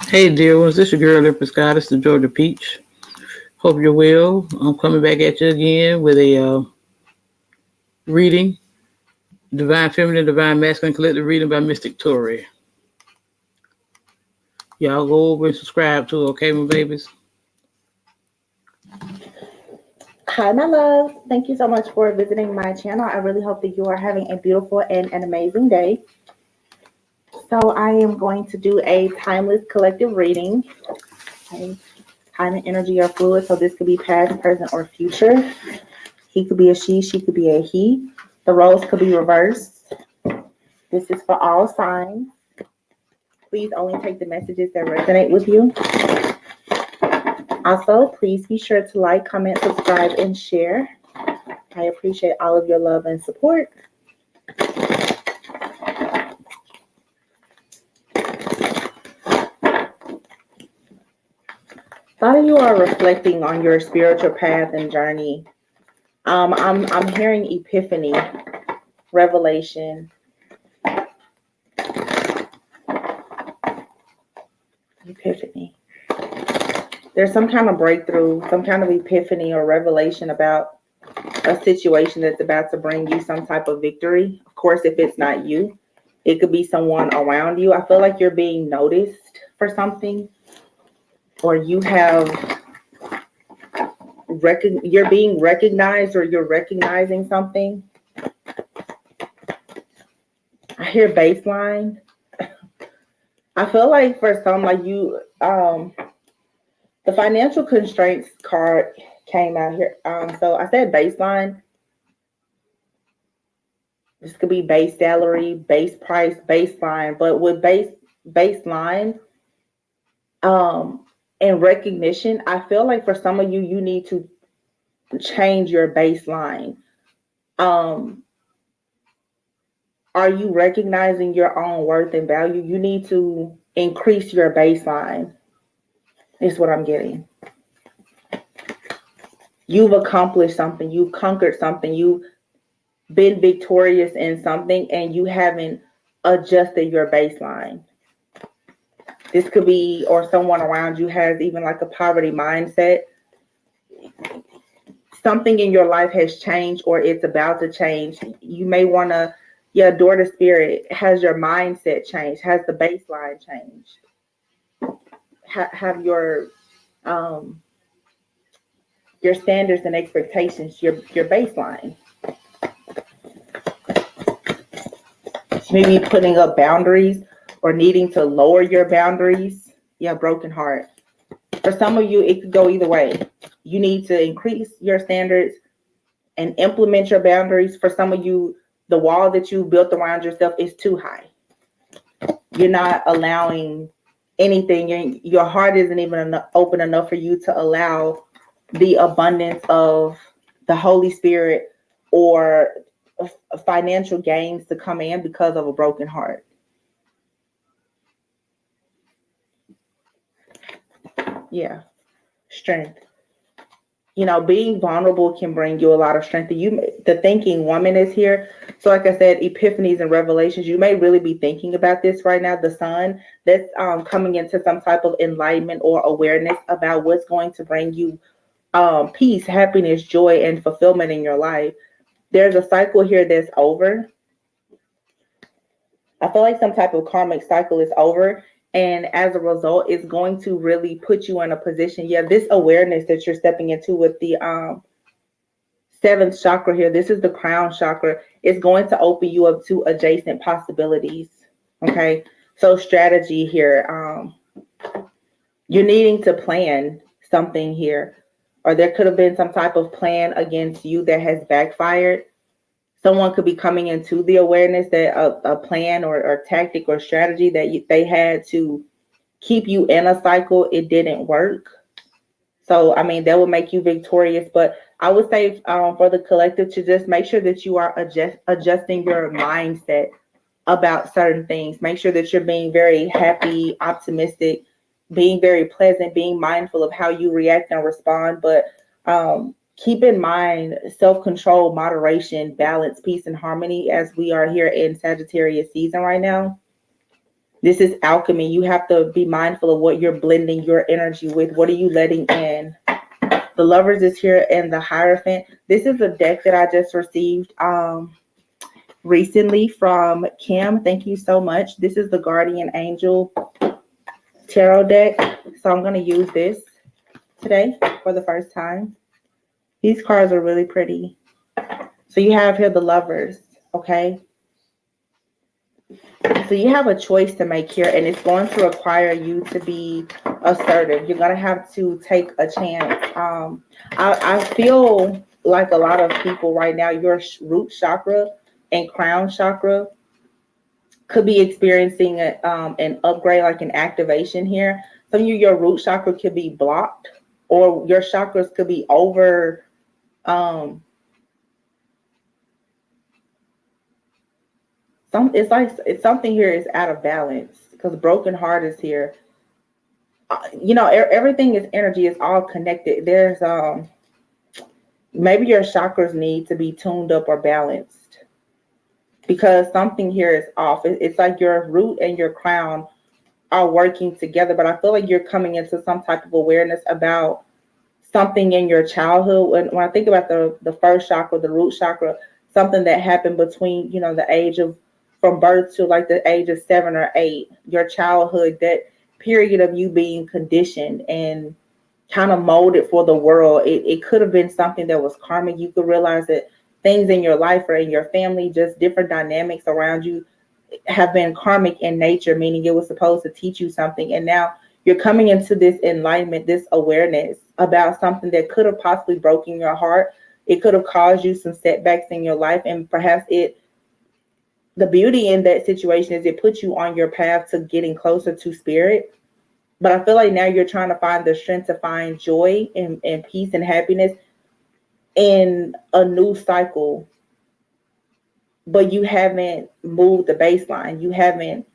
Hey dear ones, this your girl Empress Goddess, the Georgia Peach. Hope you're well. I'm coming back at you again with a reading, Divine Feminine, Divine Masculine Collective reading by Mystic Tori. Y'all go over and subscribe to it, okay, my babies? Hi, my love. Thank you so much for visiting my channel. I really hope that you are having a beautiful and an amazing day. So I am going to do a timeless collective reading. Okay. Time and energy are fluid, so this could be past, present, or future. He could be a she could be a he. The roles could be reversed. This is for all signs. Please only take the messages that resonate with you. Also, please be sure to like, comment, subscribe, and share. I appreciate all of your love and support. A lot of you are reflecting on your spiritual path and journey. I'm hearing epiphany, revelation. Epiphany. There's some kind of breakthrough, some kind of epiphany or revelation about a situation that's about to bring you some type of victory. Of course, if it's not you, it could be someone around you. I feel like you're being noticed for something, or you have you're being recognized, or you're recognizing something. I hear baseline. I feel like for some, like you, the financial constraints card came out here. So I said baseline. This could be base salary, base price, baseline, but with baseline, and recognition, I feel like for some of you, you need to change your baseline. Are you recognizing your own worth and value? You need to increase your baseline, is what I'm getting. You've accomplished something, you've conquered something, you've been victorious in something, and you haven't adjusted your baseline. This could be, or someone around you has even like a poverty mindset. Something in your life has changed, or it's about to change. You may want to, adore the spirit. Has your mindset changed? Has the baseline changed? Have your standards and expectations, your baseline. Maybe putting up boundaries or needing to lower your boundaries. Broken heart. For some of you, it could go either way. You need to increase your standards and implement your boundaries. For some of you, the wall that you built around yourself is too high. You're not allowing anything. Your heart isn't even open enough for you to allow the abundance of the Holy Spirit or financial gains to come in because of a broken heart. Strength. Being vulnerable can bring you a lot of strength. The thinking woman is here. So like I said, epiphanies and revelations, you may really be thinking about this right now. The sun that's coming into some type of enlightenment or awareness about what's going to bring you peace, happiness, joy, and fulfillment in your life. There's a cycle here that's over. I feel like some type of karmic cycle is over. And as a result, it's going to really put you in a position. This awareness that you're stepping into with the seventh chakra here, this is the crown chakra, is going to open you up to adjacent possibilities. Okay. So strategy here. You're needing to plan something here. Or there could have been some type of plan against you that has backfired. Someone could be coming into the awareness that a plan or tactic or strategy that they had to keep you in a cycle, it didn't work. So, that would make you victorious. But I would say for the collective to just make sure that you are adjusting your mindset about certain things. Make sure that you're being very happy, optimistic, being very pleasant, being mindful of how you react and respond. But keep in mind self-control, moderation, balance, peace, and harmony as we are here in Sagittarius season right now. This is alchemy. You have to be mindful of what you're blending your energy with. What are you letting in? The Lovers is here, and the Hierophant. This is a deck that I just received recently from Kim. Thank you so much. This is the Guardian Angel Tarot deck. So I'm going to use this today for the first time. These cards are really pretty. So you have here the Lovers, okay? So you have a choice to make here, and it's going to require you to be assertive. You're going to have to take a chance. I feel like a lot of people right now, your root chakra and crown chakra could be experiencing an upgrade, like an activation here. Some of you, your root chakra could be blocked, or your chakras could be over. It's something here is out of balance, because broken heart is here. Everything is energy. It's all connected. There's maybe your chakras need to be tuned up or balanced, because something here is off. It's like your root and your crown are working together, but I feel like you're coming into some type of awareness about something in your childhood. When I think about the first chakra, the root chakra, something that happened between, the age of, from birth to like the age of 7 or 8, your childhood, that period of you being conditioned and kind of molded for the world. It could have been something that was karmic. You could realize that things in your life or in your family, just different dynamics around you, have been karmic in nature, meaning it was supposed to teach you something. And now you're coming into this enlightenment, this awareness about something that could have possibly broken your heart. It could have caused you some setbacks in your life, and perhaps the beauty in that situation is it puts you on your path to getting closer to spirit. But I feel like now you're trying to find the strength to find joy and peace and happiness in a new cycle. But you haven't moved the baseline. You haven't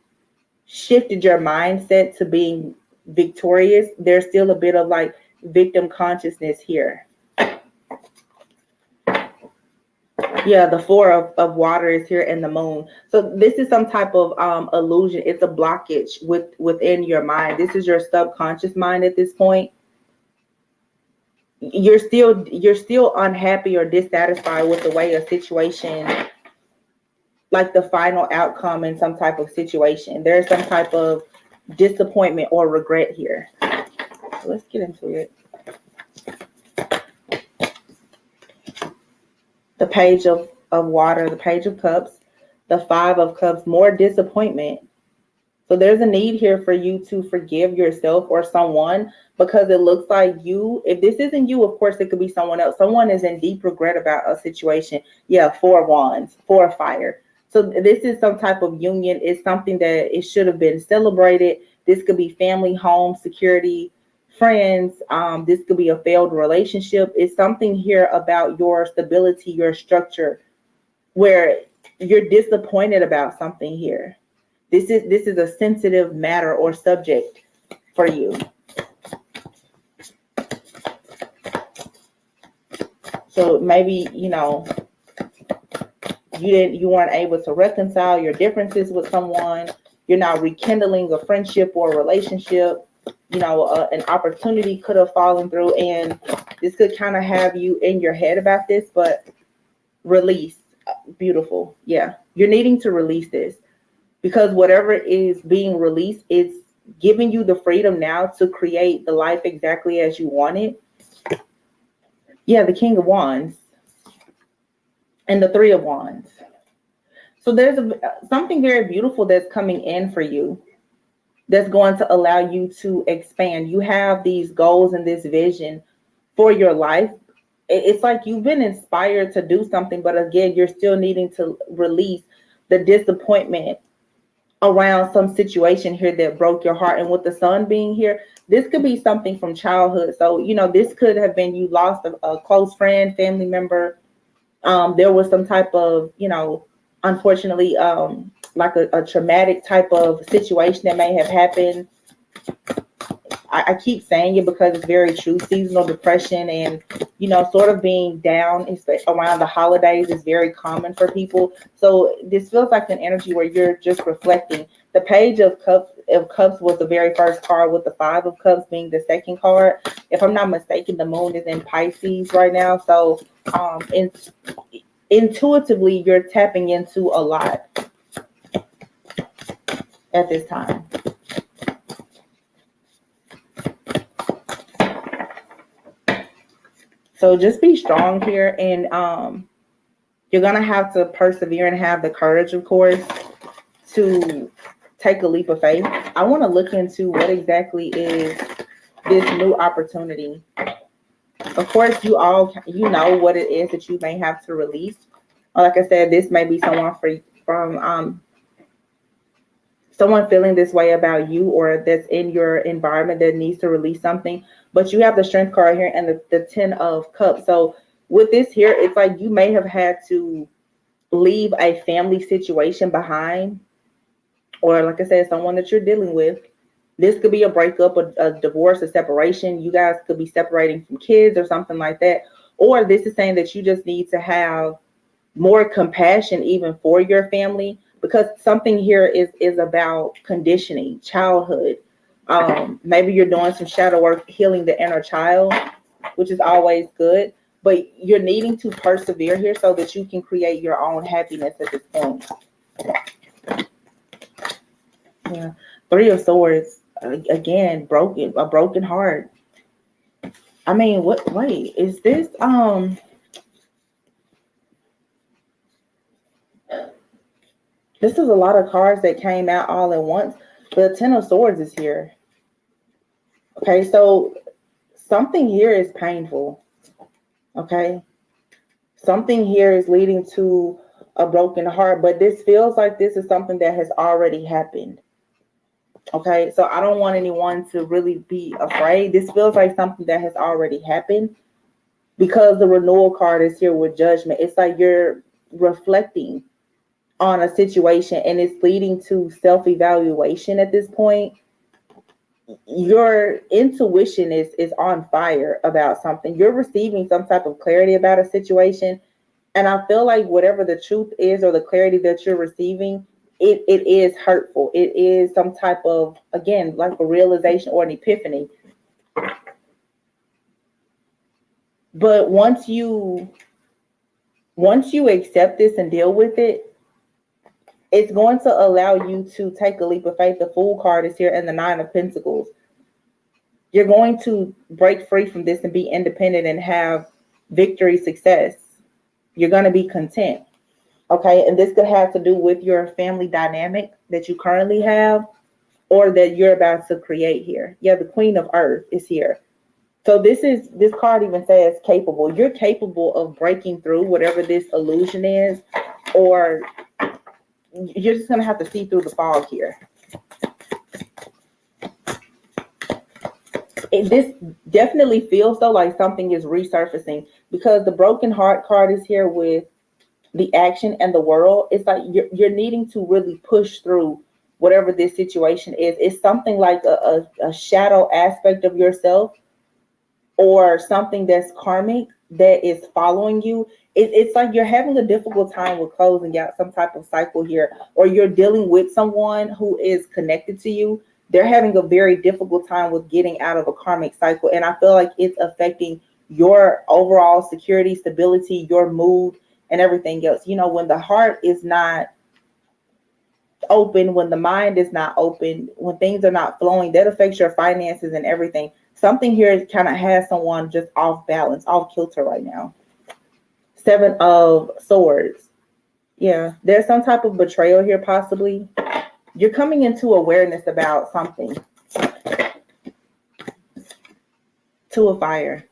shifted your mindset to being victorious. There's still a bit of like victim consciousness here. Yeah, the 4 of water is here, and the moon. So this is some type of illusion. It's a blockage within your mind. This is your subconscious mind at this point. You're still unhappy or dissatisfied with the way a situation, like the final outcome in some type of situation. There's some type of disappointment or regret here. So let's get into it. The Page of Water, the Page of Cups, the 5 of Cups, more disappointment. So there's a need here for you to forgive yourself or someone, because it looks like you, if this isn't you, of course, it could be someone else. Someone is in deep regret about a situation. Yeah, 4 of Wands, 4 of Fire. So this is some type of union. It's something that it should have been celebrated. This could be family, home, security, friends. This could be a failed relationship. It's something here about your stability, your structure, where you're disappointed about something here. This is a sensitive matter or subject for you. So maybe, you weren't able to reconcile your differences with someone. You're now rekindling a friendship or a relationship. An opportunity could have fallen through, and this could kind of have you in your head about this, but release. Beautiful. Yeah. You're needing to release this, because whatever is being released is giving you the freedom now to create the life exactly as you want it. Yeah, the King of Wands and the 3 of Wands. So there's something very beautiful that's coming in for you, that's going to allow you to expand. You have these goals and this vision for your life. It's like you've been inspired to do something, but again, you're still needing to release the disappointment around some situation here that broke your heart. And with the Sun being here, this could be something from childhood. So, this could have been you lost a close friend, family member. There was some type of, unfortunately, like a traumatic type of situation that may have happened. I keep saying it because it's very true. Seasonal depression and, sort of being down around the holidays is very common for people. So this feels like an energy where you're just reflecting. The Page of Cups was the very first card, with the Five of Cups being the second card. If I'm not mistaken, the moon is in Pisces right now. So intuitively, you're tapping into a lot at this time. So just be strong here, and you're going to have to persevere and have the courage, of course, to take a leap of faith. I want to look into what exactly is this new opportunity. Of course, you know what it is that you may have to release. Like I said, this may be someone from someone feeling this way about you, or that's in your environment that needs to release something. But you have the Strength card here and the Ten of Cups. So with this here, it's like you may have had to leave a family situation behind, or like I said, someone that you're dealing with. This could be a breakup, a divorce, a separation. You guys could be separating from kids or something like that. Or this is saying that you just need to have more compassion even for your family, because something here is about conditioning, childhood. Maybe you're doing some shadow work, healing the inner child, which is always good. But you're needing to persevere here so that you can create your own happiness at this point. Yeah. Three of Swords, again, a broken heart. I mean, wait, is this, this is a lot of cards that came out all at once. The Ten of Swords is here. Okay, so something here is painful. Okay, something here is leading to a broken heart, but this feels like this is something that has already happened. Okay, so I don't want anyone to really be afraid. This feels like something that has already happened, because the renewal card is here with Judgment. It's like you're reflecting on a situation, and it's leading to self-evaluation at this point. Your intuition is on fire about something. You're receiving some type of clarity about a situation. And I feel like whatever the truth is, or the clarity that you're receiving, it is hurtful. It is some type of, again, like a realization or an epiphany. But once you accept this and deal with it, it's going to allow you to take a leap of faith. The Fool card is here, and the Nine of Pentacles. You're going to break free from this and be independent and have victory, success. You're going to be content. Okay, and this could have to do with your family dynamic that you currently have, or that you're about to create here. Yeah, the Queen of Earth is here. So this card even says capable. You're capable of breaking through whatever this illusion is, or you're just going to have to see through the fog here. This definitely feels though like something is resurfacing, because the Broken Heart card is here with the action and the world. It's like you're needing to really push through whatever this situation is. It's something like a shadow aspect of yourself, or something that's karmic that is following you. It's like you're having a difficult time with closing out some type of cycle here, or you're dealing with someone who is connected to you. They're having a very difficult time with getting out of a karmic cycle. And I feel like it's affecting your overall security, stability, your mood, and everything else. You know, when the heart is not open, when the mind is not open, when things are not flowing, that affects your finances and everything. Something here kind of has someone just off balance, off kilter right now. Seven of Swords. Yeah, there's some type of betrayal here, possibly. You're coming into awareness about something. Two of Fire.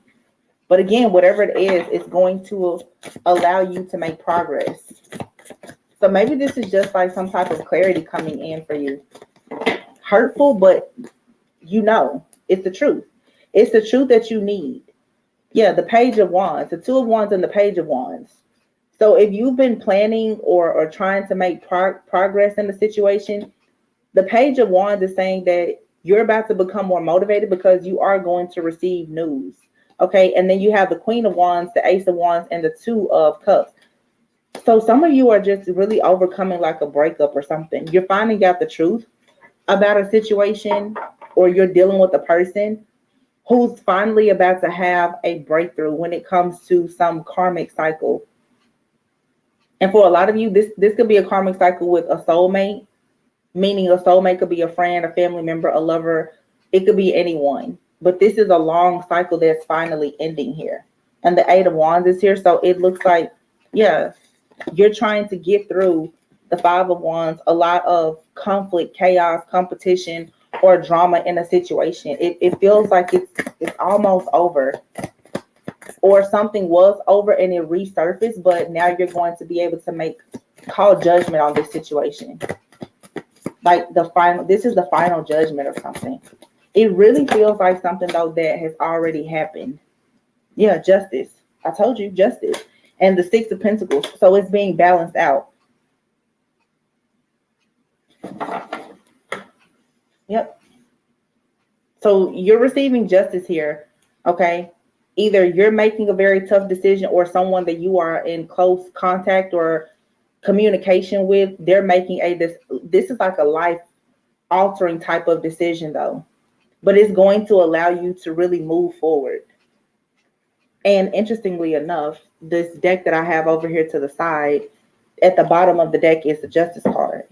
But again, whatever it is, it's going to allow you to make progress. So maybe this is just like some type of clarity coming in for you. Hurtful, but you know, it's the truth. It's the truth that you need. Yeah, the Page of Wands, the Two of Wands and the Page of Wands. So if you've been planning or trying to make progress in the situation, the Page of Wands is saying that you're about to become more motivated, because you are going to receive news. Okay, and then you have the Queen of Wands, the Ace of Wands, and the Two of Cups. So some of you are just really overcoming like a breakup or something. You're finding out the truth about a situation, or you're dealing with a person who's finally about to have a breakthrough when it comes to some karmic cycle. And for a lot of you, this could be a karmic cycle with a soulmate, meaning a soulmate could be a friend, a family member, a lover. It could be anyone. But this is a long cycle that's finally ending here. And the Eight of Wands is here. So it looks like, yeah, you're trying to get through the Five of Wands, a lot of conflict, chaos, competition, or drama in a situation. It feels like it's almost over, or something was over and it resurfaced, but now you're going to be able to call judgment on this situation. Like this is the final judgment or something. It really feels like something though that has already happened. Yeah, justice. I told you, justice. And the Six of Pentacles. So it's being balanced out. Yep. So you're receiving justice here. Okay. Either you're making a very tough decision, or someone that you are in close contact or communication with, they're making this is like a life altering type of decision though. But it's going to allow you to really move forward. And interestingly enough, this deck that I have over here to the side, at the bottom of the deck is the Justice card.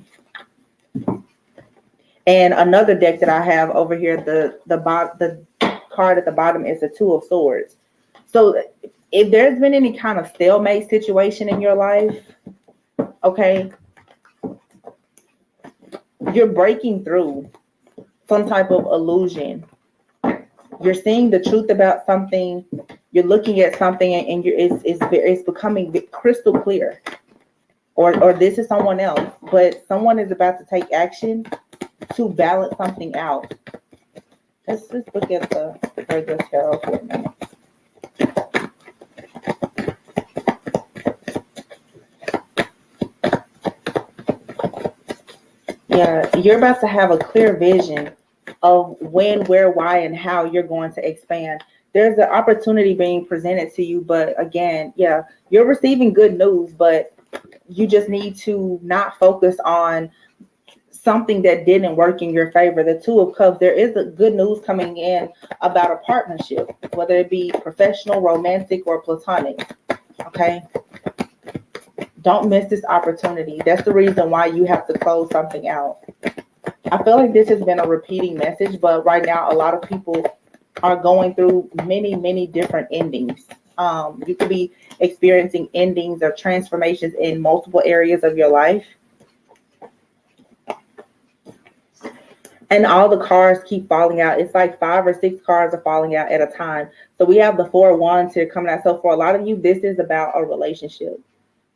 And another deck that I have over here, the card at the bottom is the Two of Swords. So if there's been any kind of stalemate situation in your life, okay, you're breaking through some type of illusion. You're seeing the truth about something. You're looking at something, and it's becoming crystal clear. Or this is someone else, but someone is about to take action to balance something out. Let's just look at the regular tarot for a minute. Yeah, you're about to have a clear vision of when, where, why, and how you're going to expand. There's an opportunity being presented to you, but again, yeah, you're receiving good news, but you just need to not focus on something that didn't work in your favor. The Two of Cups, there is a good news coming in about a partnership, whether it be professional, romantic, or platonic. Okay. Don't miss this opportunity. That's the reason why you have to close something out. I feel like this has been a repeating message, but right now a lot of people are going through many different endings. You could be experiencing endings or transformations in multiple areas of your life. And all the cards keep falling out. It's like 5 or 6 cards are falling out at a time. So we have the Four of Wands here coming out. So for a lot of you, this is about a relationship.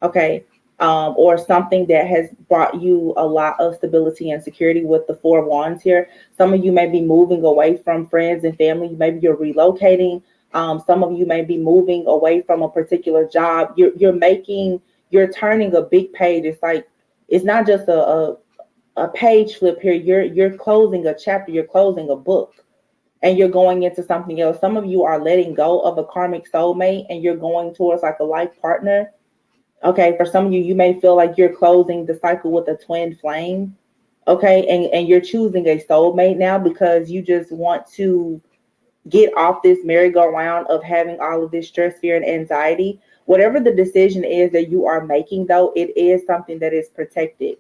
Okay. Or something that has brought you a lot of stability and security with the Four of Wands here. Some of you may be moving away from friends and family. Maybe you're relocating. Some of you may be moving away from a particular job. You're turning a big page. It's like, it's not just a page flip here. You're closing a chapter. You're closing a book, and you're going into something else. Some of you are letting go of a karmic soulmate, and you're going towards like a life partner. Okay, for some of you, you may feel like you're closing the cycle with a twin flame. Okay, and you're choosing a soulmate now because you just want to get off this merry-go-round of having all of this stress, fear, and anxiety. Whatever the decision is that you are making, though, it is something that is protected.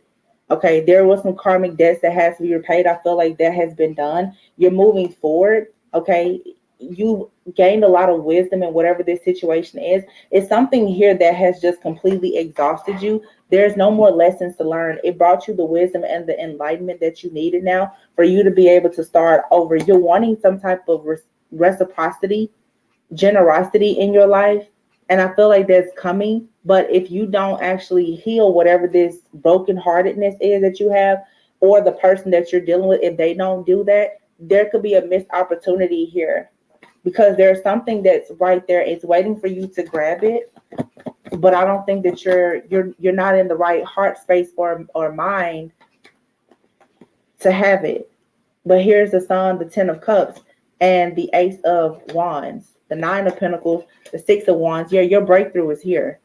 Okay, there was some karmic debts that has to be repaid. I feel like that has been done. You're moving forward. Okay, you gained a lot of wisdom in whatever this situation is. It's something here that has just completely exhausted you. There's no more lessons to learn. It brought you the wisdom and the enlightenment that you needed now for you to be able to start over. You're wanting some type of reciprocity, generosity in your life. And I feel like that's coming. But if you don't actually heal whatever this brokenheartedness is that you have, or the person that you're dealing with, if they don't do that, there could be a missed opportunity here. Because there's something that's right there. It's waiting for you to grab it. But I don't think that you're not in the right heart space or mind to have it. But here's the Sun, the 10 of Cups, and the Ace of Wands, the 9 of Pentacles, the 6 of Wands. Yeah, your breakthrough is here.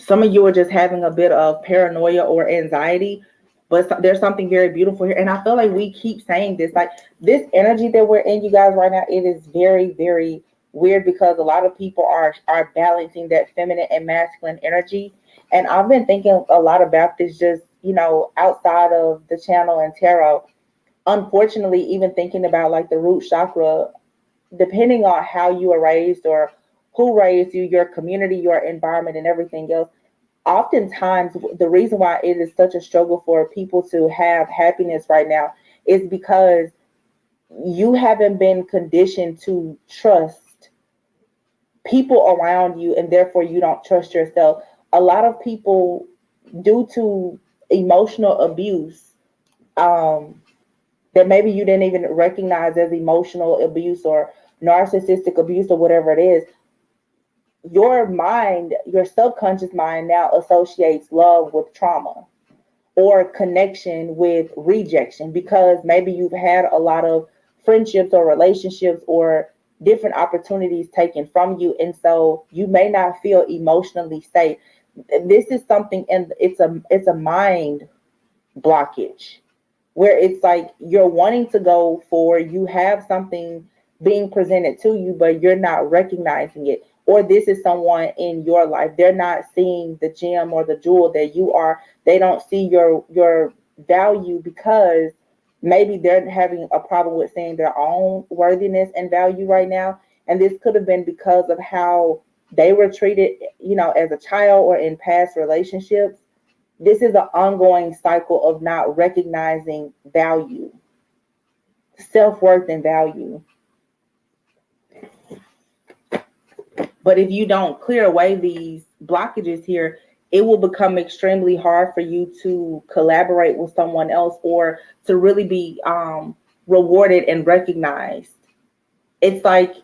Some of you are just having a bit of paranoia or anxiety, but there's something very beautiful here. And I feel like we keep saying this, like this energy that we're in, you guys, right now, it is very, very weird because a lot of people are balancing that feminine and masculine energy. And I've been thinking a lot about this just, outside of the channel and tarot. Unfortunately, even thinking about like the root chakra, depending on how you were raised or who raised you, your community, your environment, and everything else, oftentimes the reason why it is such a struggle for people to have happiness right now is because you haven't been conditioned to trust people around you, and therefore you don't trust yourself. A lot of people, due to emotional abuse, that maybe you didn't even recognize as emotional abuse or narcissistic abuse or whatever it is, your mind, your subconscious mind now associates love with trauma or connection with rejection, because maybe you've had a lot of friendships or relationships or different opportunities taken from you, and so you may not feel emotionally safe. This is something, and it's a mind blockage where it's like you're wanting to go for, you have something being presented to you, but you're not recognizing it. Or this is someone in your life, they're not seeing the gem or the jewel that you are. They don't see your value because maybe they're having a problem with seeing their own worthiness and value right now. And this could have been because of how they were treated, as a child or in past relationships. This is an ongoing cycle of not recognizing value, self-worth, and value. But if you don't clear away these blockages here, it will become extremely hard for you to collaborate with someone else or to really be rewarded and recognized. It's like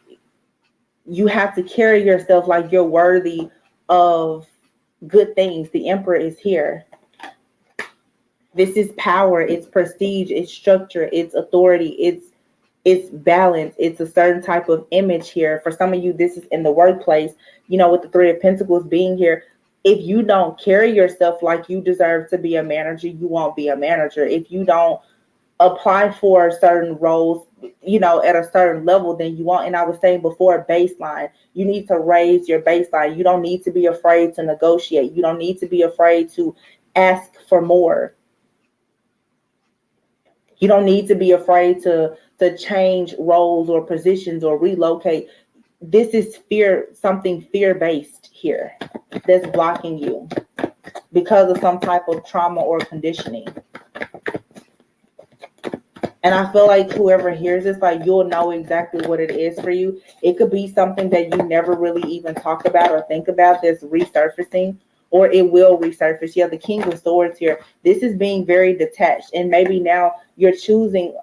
you have to carry yourself like you're worthy of good things. The Emperor is here. This is power, it's prestige, it's structure, it's authority, it's balance, it's a certain type of image here. For some of you, this is in the workplace, with the Three of Pentacles being here. If you don't carry yourself like you deserve to be a manager, you won't be a manager. If you don't apply for certain roles, at a certain level, then you won't. And I was saying before, baseline, you need to raise your baseline. You don't need to be afraid to negotiate. You don't need to be afraid to ask for more. You don't need to be afraid to change roles or positions or relocate. This is fear, something fear-based here that's blocking you because of some type of trauma or conditioning. And I feel like whoever hears this, like, you'll know exactly what it is for you. It could be something that you never really even talk about or think about that's resurfacing, or it will resurface. You have the King of Swords here. This is being very detached. And maybe now you're choosing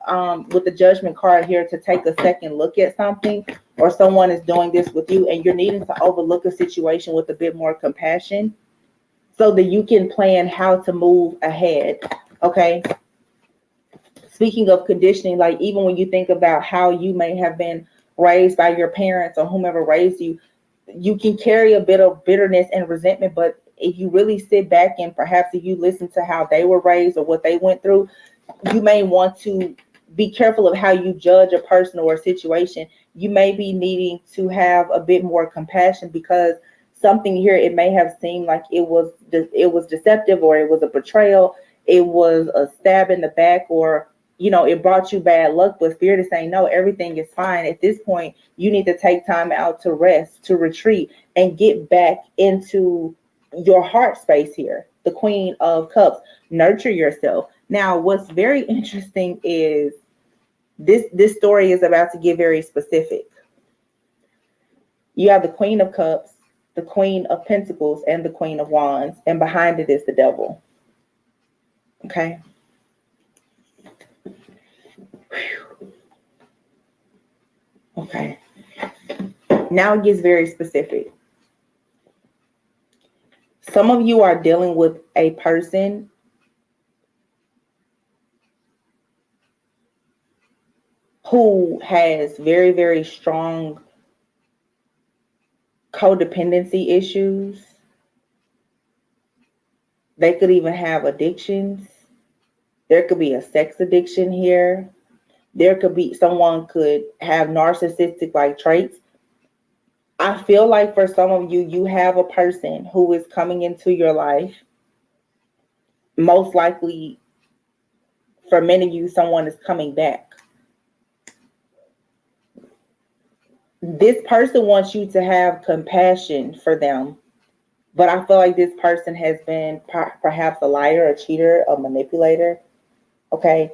with the Judgment card here to take a second look at something, or someone is doing this with you and you're needing to overlook a situation with a bit more compassion so that you can plan how to move ahead. Okay. Speaking of conditioning, like even when you think about how you may have been raised by your parents or whomever raised you, you can carry a bit of bitterness and resentment. But if you really sit back and perhaps if you listen to how they were raised or what they went through, you may want to be careful of how you judge a person or a situation. You may be needing to have a bit more compassion because something here, it may have seemed like it was deceptive, or it was a betrayal, it was a stab in the back, or it brought you bad luck. But Spirit is saying, no, everything is fine. At this point, you need to take time out to rest, to retreat, and get back into your heart space here. The Queen of Cups, nurture yourself. Now, what's very interesting is this story is about to get very specific. You have the Queen of Cups, the Queen of Pentacles, and the Queen of Wands, and behind it is the Devil. Okay. Okay. Now it gets very specific. Some of you are dealing with a person who has very, very strong codependency issues. They could even have addictions. There could be a sex addiction here. There could be someone could have narcissistic like traits. I feel like for some of you, you have a person who is coming into your life. Most likely, for many of you, someone is coming back. This person wants you to have compassion for them, but I feel like this person has been perhaps a liar, a cheater, a manipulator. Okay.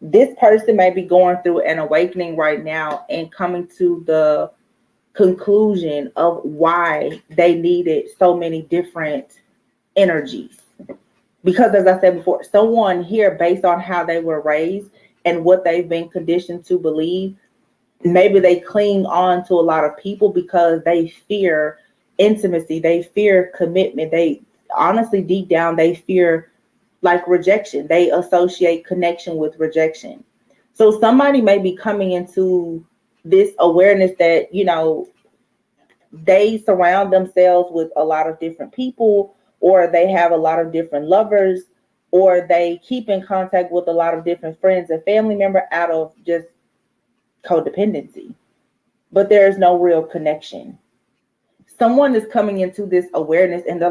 This person may be going through an awakening right now and coming to the conclusion of why they needed so many different energies. Because as I said before, someone here, based on how they were raised and what they've been conditioned to believe, maybe they cling on to a lot of people because they fear intimacy, they fear commitment. They honestly, deep down, they fear like rejection. They associate connection with rejection. So somebody may be coming into this awareness that, you know, they surround themselves with a lot of different people, or they have a lot of different lovers, or they keep in contact with a lot of different friends and family members out of just codependency. But there's no real connection. Someone is coming into this awareness and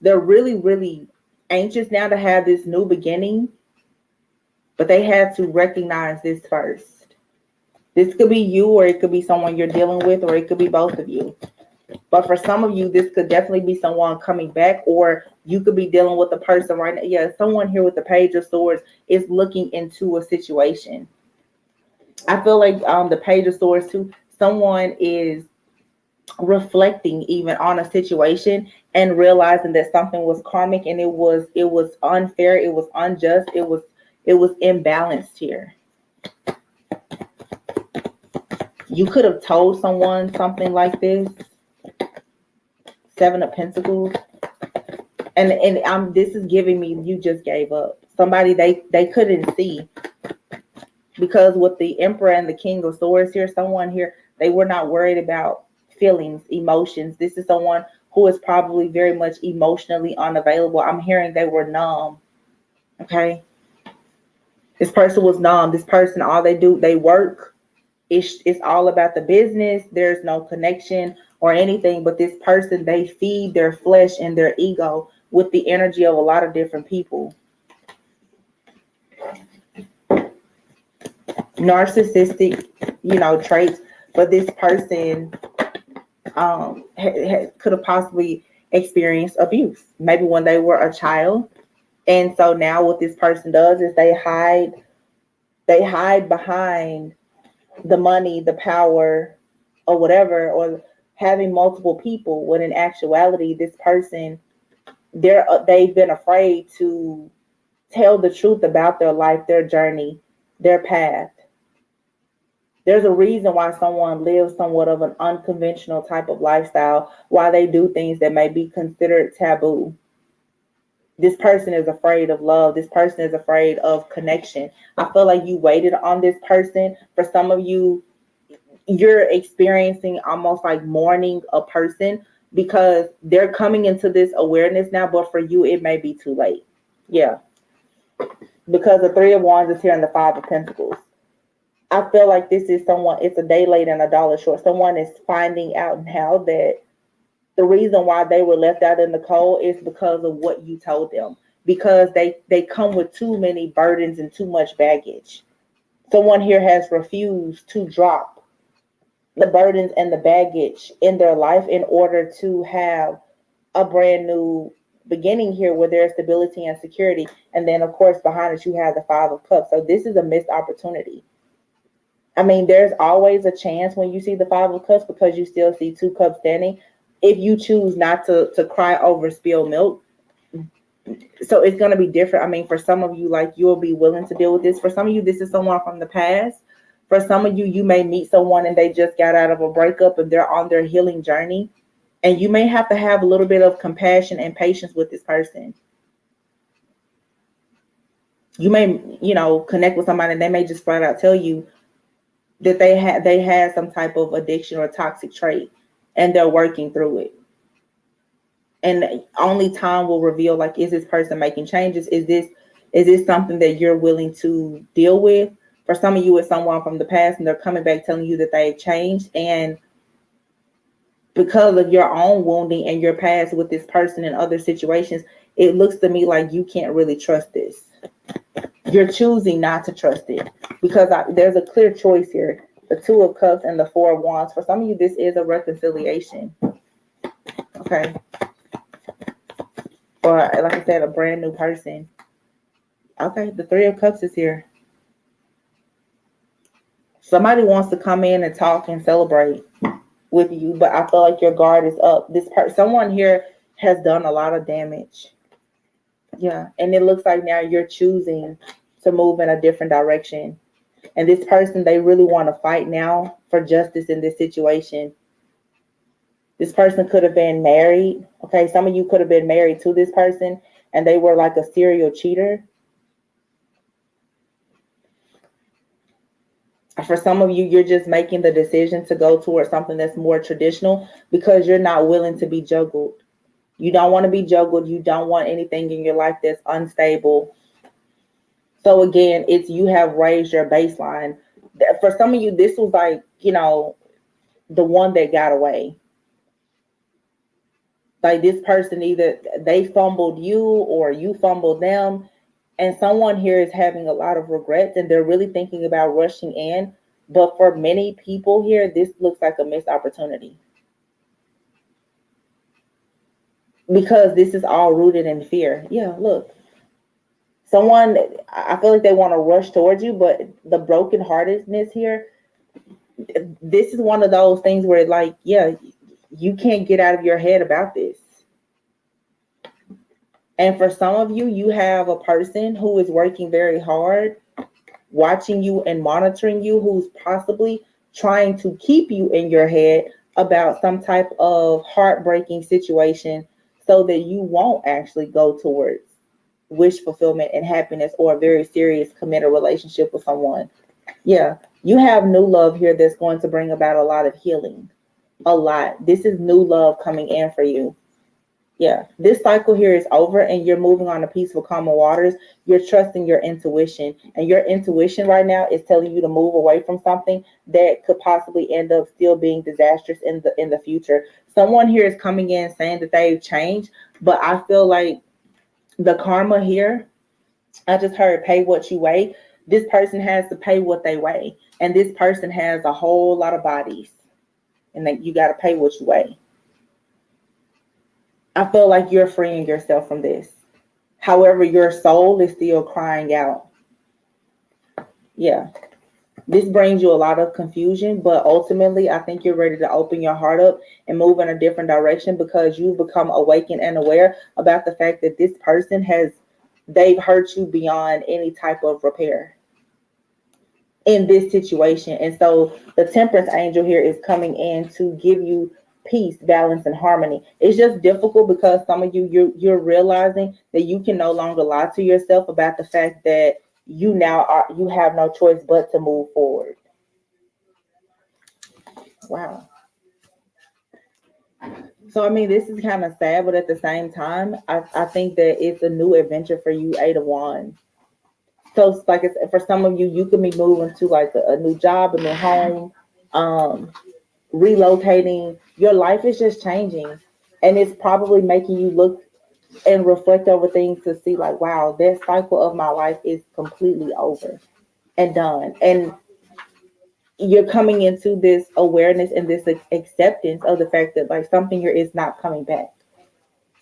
they're really, really anxious now to have this new beginning, but they had to recognize this first. This could be you, or it could be someone you're dealing with, or it could be both of you. But for some of you, this could definitely be someone coming back, or you could be dealing with a person right now. Yeah, someone here with the Page of Swords is looking into a situation. I feel like the Page of Swords too, someone is reflecting even on a situation and realizing that something was karmic and it was unfair, it was unjust, it was imbalanced here. You could have told someone something like this. Seven of Pentacles. And this is giving me you just gave up. Somebody they couldn't see. Because with the Emperor and the King of Swords here, someone here, they were not worried about feelings, emotions. This is someone who is probably very much emotionally unavailable. I'm hearing they were numb. Okay. This person was numb. This person, all they do, they work. It's all about the business. There's no connection or anything. But this person, they feed their flesh and their ego with the energy of a lot of different people. Narcissistic, traits. But this person could have possibly experienced abuse, maybe when they were a child. And so now what this person does is they hide behind the money, the power, or whatever, or having multiple people, when in actuality, this person, they've been afraid to tell the truth about their life, their journey, their path. There's a reason why someone lives somewhat of an unconventional type of lifestyle, why they do things that may be considered taboo. This person is afraid of love. This person is afraid of connection. I feel like you waited on this person. For some of you, you're experiencing almost like mourning a person because they're coming into this awareness now, but for you, it may be too late. Yeah. Because the Three of Wands is here and the Five of Pentacles. I feel like this is someone, it's a day late and a dollar short. Someone is finding out now that the reason why they were left out in the cold is because of what you told them. Because they come with too many burdens and too much baggage. Someone here has refused to drop the burdens and the baggage in their life in order to have a brand new beginning here where there's stability and security. And then, of course, behind it, you have the Five of Cups. So this is a missed opportunity. I mean, there's always a chance when you see the Five of Cups because you still see two cups standing. If you choose not to cry over spilled milk. So it's going to be different. I mean, for some of you, like, you'll be willing to deal with this. For some of you, this is someone from the past. For some of you, you may meet someone and they just got out of a breakup and they're on their healing journey. And you may have to have a little bit of compassion and patience with this person. You may, connect with somebody and they may just flat out tell you that they had some type of addiction or toxic trait and they're working through it. And only time will reveal, like, is this person making changes? Is this something that you're willing to deal with? For some of you, it's someone from the past and they're coming back telling you that they've changed. And because of your own wounding and your past with this person and other situations, it looks to me like you can't really trust this. You're choosing not to trust it because there's a clear choice here. The Two of Cups and the Four of Wands. For some of you, this is a reconciliation. Okay. Or, like I said, a brand new person. Okay, the Three of Cups is here. Somebody wants to come in and talk and celebrate with you, but I feel like your guard is up. Someone here has done a lot of damage. Yeah, and it looks like now you're choosing to move in a different direction. And this person, they really want to fight now for justice in this situation. This person could have been married. Okay, some of you could have been married to this person and they were like a serial cheater. For some of you, you're just making the decision to go towards something that's more traditional because you're not willing to be juggled. You don't want to be juggled. You don't want anything in your life that's unstable. So again, it's you have raised your baseline. For some of you, this was like, the one that got away. Like this person, either they fumbled you or you fumbled them. And someone here is having a lot of regrets and they're really thinking about rushing in. But for many people here, this looks like a missed opportunity. Because this is all rooted in fear. Yeah, look. Someone, I feel like they want to rush towards you, but the brokenheartedness here, this is one of those things where, like, yeah, you can't get out of your head about this. And for some of you, you have a person who is working very hard, watching you and monitoring you, who's possibly trying to keep you in your head about some type of heartbreaking situation so that you won't actually go towards wish fulfillment and happiness or a very serious committed relationship with someone. Yeah, you have new love here that's going to bring about a lot of healing. A lot. This is new love coming in for you. Yeah, this cycle here is over and you're moving on to peaceful, calmer waters. You're trusting your intuition, and your intuition right now is telling you to move away from something that could possibly end up still being disastrous in the future. Someone here is coming in saying that they've changed, but I feel like the karma here, I just heard pay what you weigh. This person has to pay what they weigh, and this person has a whole lot of bodies, and that you got to pay what you weigh. I feel like you're freeing yourself from this. However, your soul is still crying out. Yeah. This brings you a lot of confusion, but ultimately, I think you're ready to open your heart up and move in a different direction because you've become awakened and aware about the fact that this person they've hurt you beyond any type of repair in this situation. And so the Temperance Angel here is coming in to give you peace, balance, and harmony. It's just difficult because some of you're realizing that you can no longer lie to yourself about the fact that you have no choice but to move forward. Wow. So I mean, this is kind of sad, but at the same time, I think that it's a new adventure for you, Eight of Wands. So it's like for some of you, you could be moving to like a new job, a new home, relocating. Your life is just changing, and it's probably making you look and reflect over things to see like, wow, that cycle of my life is completely over and done. And you're coming into this awareness and this acceptance of the fact that like something here is not coming back.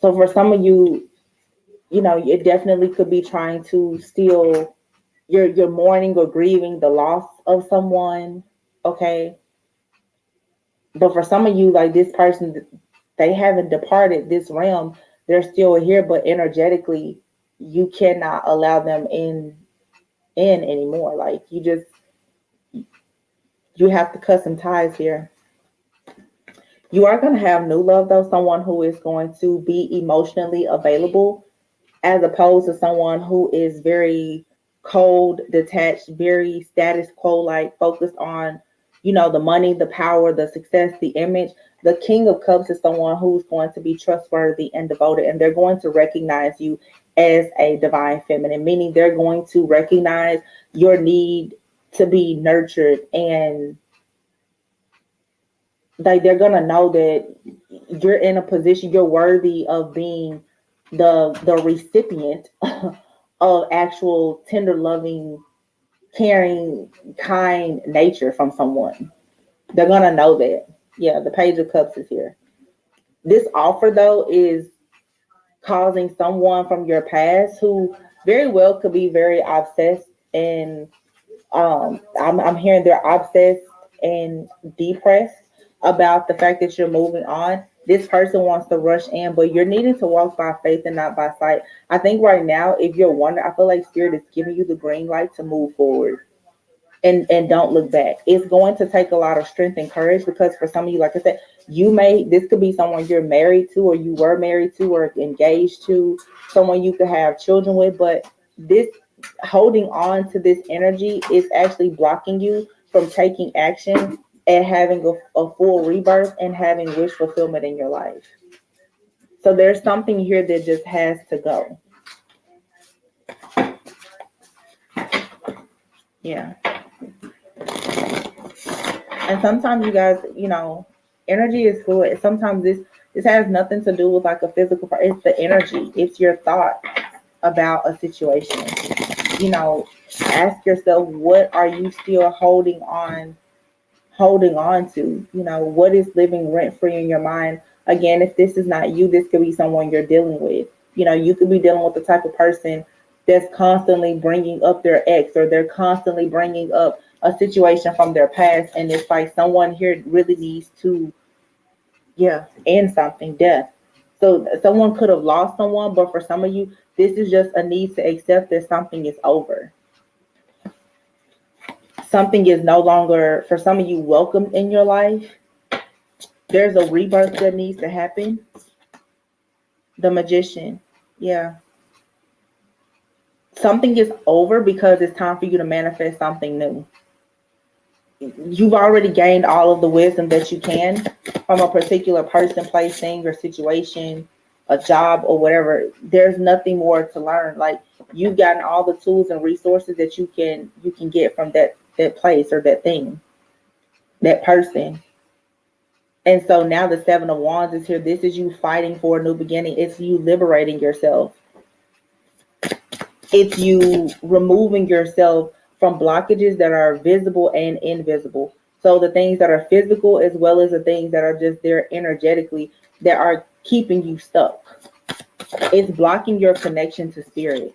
So for some of you, it definitely could be trying to still you're mourning or grieving the loss of someone. Okay. But for some of you, like this person, they haven't departed this realm. They're still here, but energetically, you cannot allow them in anymore. Like you have to cut some ties here. You are going to have new love though, someone who is going to be emotionally available as opposed to someone who is very cold, detached, very status quo, like focused on you know, the money, the power, the success, the image. The King of Cups is someone who's going to be trustworthy and devoted, and they're going to recognize you as a divine feminine, meaning they're going to recognize your need to be nurtured, and they're going to know that you're in a position, you're worthy of being the recipient of actual tender, loving, caring, kind nature from someone. They're going to know that. Yeah, the Page of Cups is here. This offer, though, is causing someone from your past who very well could be very obsessed, and I'm hearing they're obsessed and depressed about the fact that you're moving on. This person wants to rush in, but you're needing to walk by faith and not by sight. I think right now, if you're wondering, I feel like Spirit is giving you the green light to move forward, and don't look back. It's going to take a lot of strength and courage, because for some of you, like I said, this could be someone you're married to, or you were married to, or engaged to, someone you could have children with, but this holding on to this energy is actually blocking you from taking action and having a full rebirth and having wish fulfillment in your life. So there's something here that just has to go. Yeah. And sometimes, you guys, you know, energy is fluid. Sometimes this has nothing to do with like a physical part. It's the energy. It's your thought about a situation. You know, ask yourself, what are you still holding on to? You know, what is living rent free in your mind? Again, if this is not you, this could be someone you're dealing with. You know, you could be dealing with the type of person that's constantly bringing up their ex, or they're constantly bringing up a situation from their past, and it's like someone here really needs to, yeah, end something, death. So someone could have lost someone, but for some of you, this is just a need to accept that something is over. Something is no longer, for some of you, welcome in your life. There's a rebirth that needs to happen. The Magician, yeah. Something is over because it's time for you to manifest something new. You've already gained all of the wisdom that you can from a particular person, place, thing, or situation, a job, or whatever. There's nothing more to learn. Like, you've gotten all the tools and resources that you can get from that place or that thing, that person. And so now the Seven of Wands is here. This is you fighting for a new beginning. It's you liberating yourself. It's you removing yourself from blockages that are visible and invisible. So the things that are physical, as well as the things that are just there energetically, that are keeping you stuck. It's blocking your connection to spirit.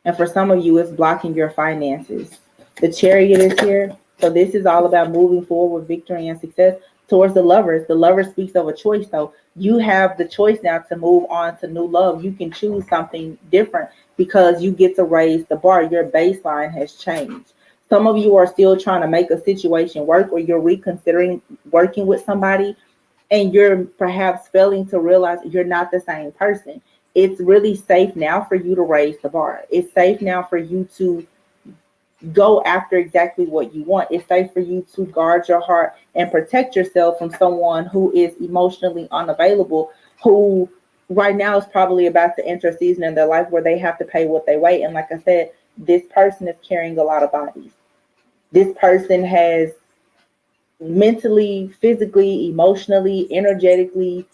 And for some of you, it's blocking your finances. The Chariot is here. So this is all about moving forward with victory and success towards the Lovers. The Lover speaks of a choice, though. You have the choice now to move on to new love. You can choose something different because you get to raise the bar. Your baseline has changed. Some of you are still trying to make a situation work, or you're reconsidering working with somebody, and you're perhaps failing to realize you're not the same person. It's really safe now for you to raise the bar. It's safe now for you to go after exactly what you want. It's safe for you to guard your heart and protect yourself from someone who is emotionally unavailable, who right now is probably about to enter a season in their life where they have to pay what they weigh. And like I said, this person is carrying a lot of bodies. This person has mentally, physically, emotionally, energetically,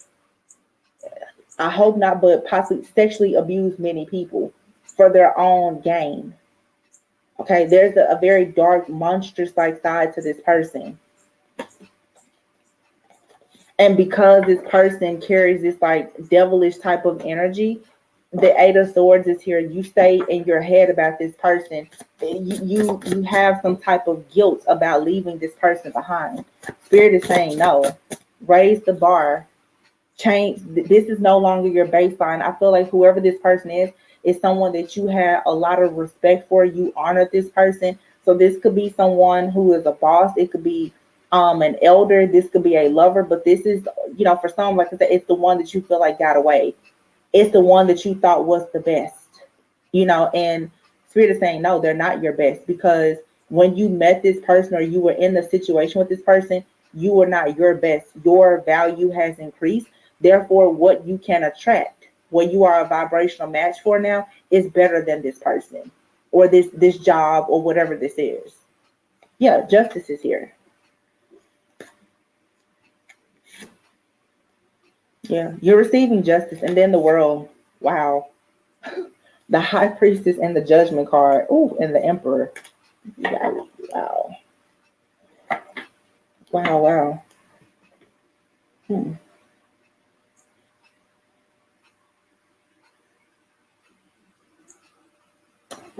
I hope not, but possibly sexually abused many people for their own gain. Okay, there's a very dark, monstrous-like side to this person. And because this person carries this like devilish type of energy, the Eight of Swords is here. You stay in your head about this person. You have some type of guilt about leaving this person behind. Spirit is saying no. Raise the bar. Change. This is no longer your baseline. I feel like whoever this person is someone that you have a lot of respect for. You honor this person. So this could be someone who is a boss. It could be an elder. This could be a lover. But this is, you know, for some, like I said, it's the one that you feel like got away. It's the one that you thought was the best, you know, and Spirit is saying, no, they're not your best, because when you met this person or you were in the situation with this person, you were not your best. Your value has increased. Therefore, what you can attract, what you are a vibrational match for now, is better than this person or this job or whatever this is. Yeah, justice is here. Yeah, you're receiving justice. And then the world, wow. The high priestess and the judgment card. Oh, and the emperor. Wow. Wow. Wow. Wow. Hmm.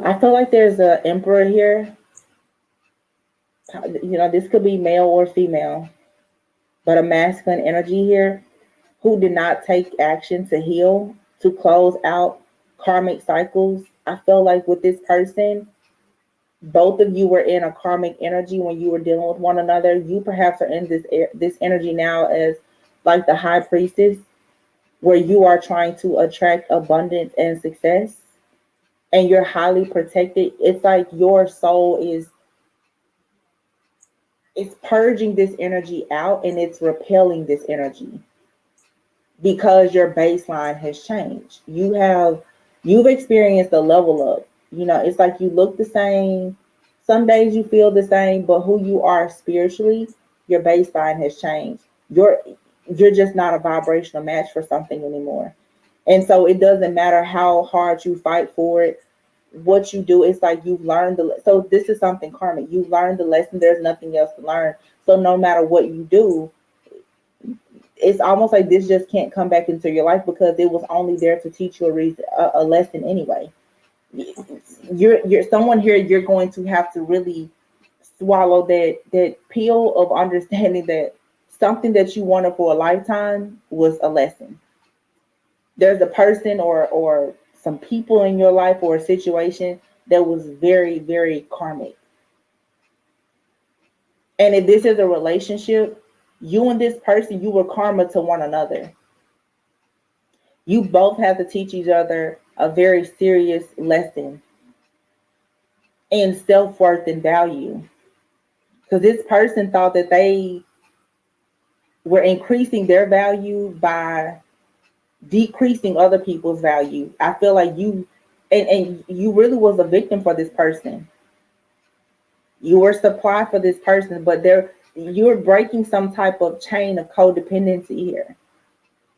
I feel like there's an emperor here. You know, this could be male or female, but a masculine energy here who did not take action to heal, to close out karmic cycles. I feel like with this person, both of you were in a karmic energy when you were dealing with one another. You perhaps are in this energy now as like the high priestess, where you are trying to attract abundance and success, and you're highly protected. It's like your soul is it's purging this energy out and it's repelling this energy because your baseline has changed. You've experienced a level up. You know, it's like you look the same. Some days you feel the same, but who you are spiritually, your baseline has changed. You're just not a vibrational match for something anymore. And so it doesn't matter how hard you fight for it, what you do. It's like you've learned so this is something karmic. You've learned the lesson. There's nothing else to learn. So no matter what you do, it's almost like this just can't come back into your life because it was only there to teach you a lesson anyway. You're someone here. You're going to have to really swallow that pill of understanding that something that you wanted for a lifetime was a lesson. There's a person or some people in your life or a situation that was very, very karmic. And if this is a relationship, you and this person, you were karma to one another. You both have to teach each other a very serious lesson in self-worth and value. Because this person thought that they were increasing their value by decreasing other people's value. I feel like and you really was a victim for this person. You were supply for this person, but you're breaking some type of chain of codependency here.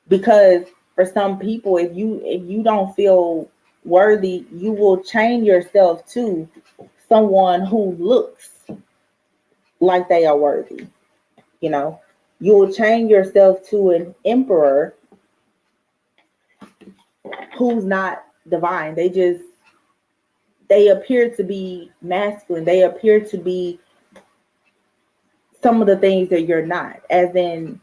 Because for some people, if you don't feel worthy, you will chain yourself to someone who looks like they are worthy. You know, you will chain yourself to an emperor who's not divine. They appear to be masculine. They appear to be some of the things that you're not. As in,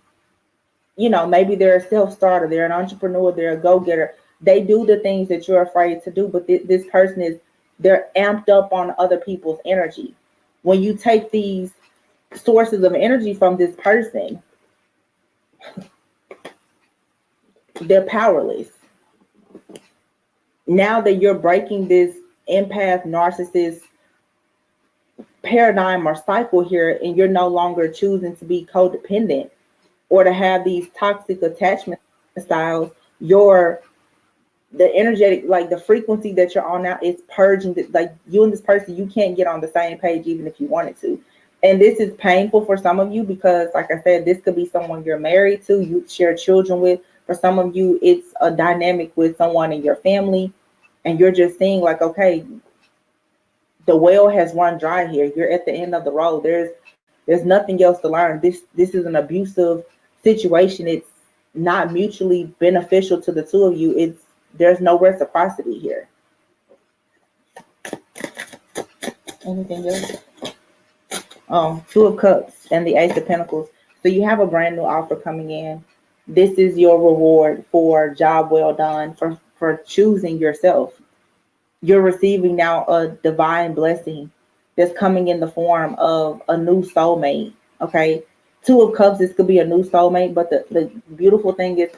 you know, maybe they're a self-starter, they're an entrepreneur, they're a go-getter. They do the things that you're afraid to do, but this person they're amped up on other people's energy. When you take these sources of energy from this person, they're powerless. Now that you're breaking this empath narcissist paradigm or cycle here, and you're no longer choosing to be codependent or to have these toxic attachment styles, the energetic, like the frequency that you're on now, is purging. Like you and this person, you can't get on the same page even if you wanted to. And this is painful for some of you because, like I said, this could be someone you're married to, you share children with. For some of you, it's a dynamic with someone in your family, and you're just seeing like, okay, the well has run dry here. You're at the end of the road. There's nothing else to learn. This is an abusive situation. It's not mutually beneficial to the two of you. There's no reciprocity here. Anything else? Oh, Two of Cups and the Ace of Pentacles. So you have a brand new offer coming in. This is your reward for job well done, for choosing yourself. You're receiving now a divine blessing that's coming in the form of a new soulmate. Okay. Two of Cups, this could be a new soulmate, but the beautiful thing is,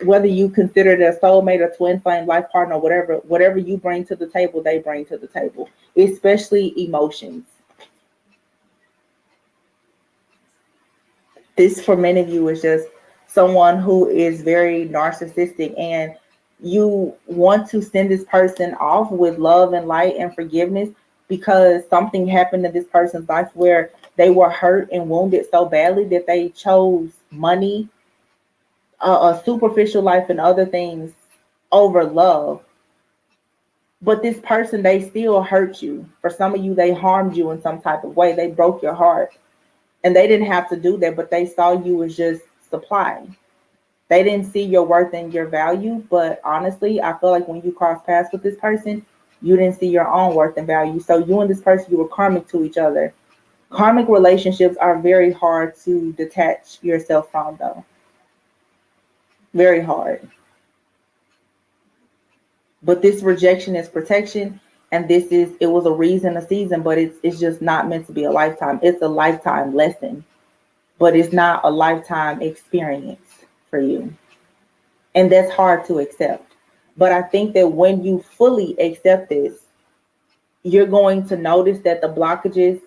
whether you consider it a soulmate or twin flame life partner or whatever you bring to the table, they bring to the table, especially emotions. This for many of you is just someone who is very narcissistic, and you want to send this person off with love and light and forgiveness because something happened in this person's life where they were hurt and wounded so badly that they chose money, a superficial life, and other things over love. But this person, they still hurt you. For some of you, they harmed you in some type of way. They broke your heart. And they didn't have to do that, but they saw you as just supply. They didn't see your worth and your value. But honestly, I feel like when you cross paths with this person, you didn't see your own worth and value. So you and this person, you were karmic to each other. Karmic relationships are very hard to detach yourself from, though. Very hard. But this rejection is protection, and it was a reason, a season, but it's just not meant to be a lifetime. It's a lifetime lesson, but it's not a lifetime experience for you. And that's hard to accept. But I think that when you fully accept this, you're going to notice that the blockages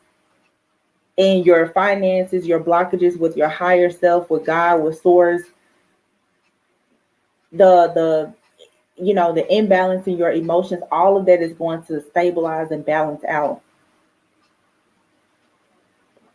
in your finances, your blockages with your higher self, with God, with source, the imbalance in your emotions, all of that is going to stabilize and balance out.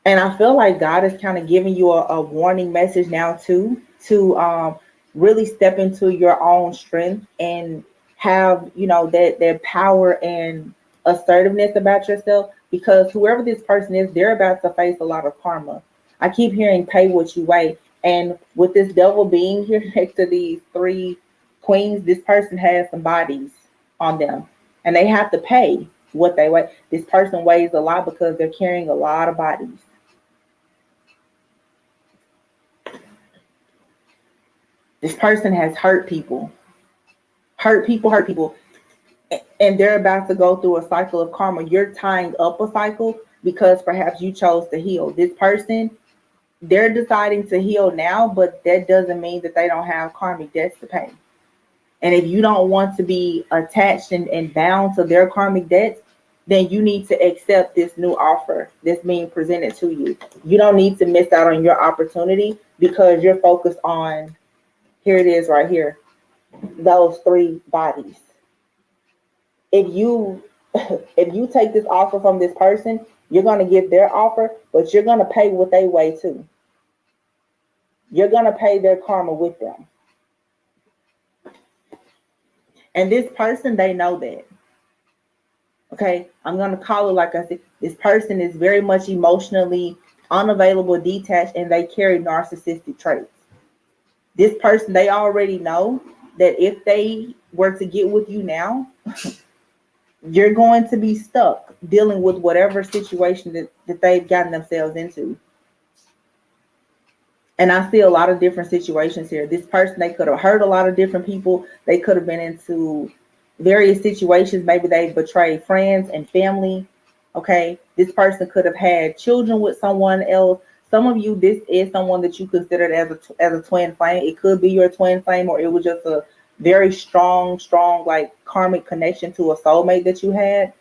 And I feel like God is kind of giving you a warning message now too, to really step into your own strength and have, that power and assertiveness about yourself, because whoever this person is, they're about to face a lot of karma. I keep hearing pay what you weigh. And with this devil being here next to these three queens, this person has some bodies on them and they have to pay what they weigh. This person weighs a lot because they're carrying a lot of bodies. This person has hurt people, and they're about to go through a cycle of karma. You're tying up a cycle because perhaps you chose to heal. This person, they're deciding to heal now, but that doesn't mean that they don't have karmic debts to pay. And if you don't want to be attached and bound to their karmic debts, then you need to accept this new offer that's being presented to you. You don't need to miss out on your opportunity because you're focused on, here it is right here, those three bodies. If you take this offer from this person, you're going to get their offer, but you're going to pay what they weigh too. You're going to pay their karma with them. And this person, they know that. Okay, I'm going to call it like I said. This person is very much emotionally unavailable, detached, and they carry narcissistic traits. This person, they already know that if they were to get with you now, you're going to be stuck dealing with whatever situation that they've gotten themselves into. And I see a lot of different situations here. This person, they could have hurt a lot of different people. They could have been into various situations. Maybe they betrayed friends and family. Okay. This person could have had children with someone else. Some of you, this is someone that you considered as a twin flame. It could be your twin flame, or it was just a very strong, like karmic connection to a soulmate that you had.